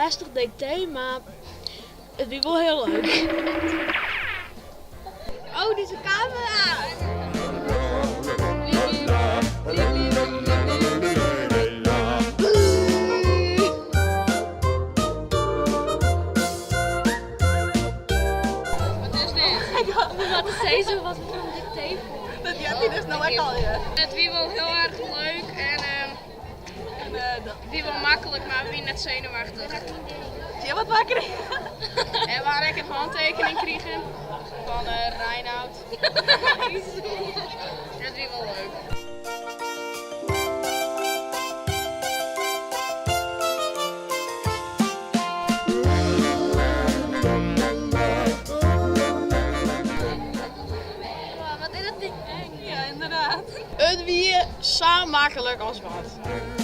Frysk Diktee, maar het is wel heel leuk. Oh, dit is een camera! Wat is dit? Wat is deze? Wat is een dictee voor? Dat had hij dus nou echt al, ja. Het wie wel heel erg leuk en wie wel makkelijk, maar wie net zenuwachtig. Zie je wat wakker? En waar ik een handtekening kreeg van Reinoud. Het wie wel leuk. Ja, inderdaad. Het wie zo makkelijk als wat.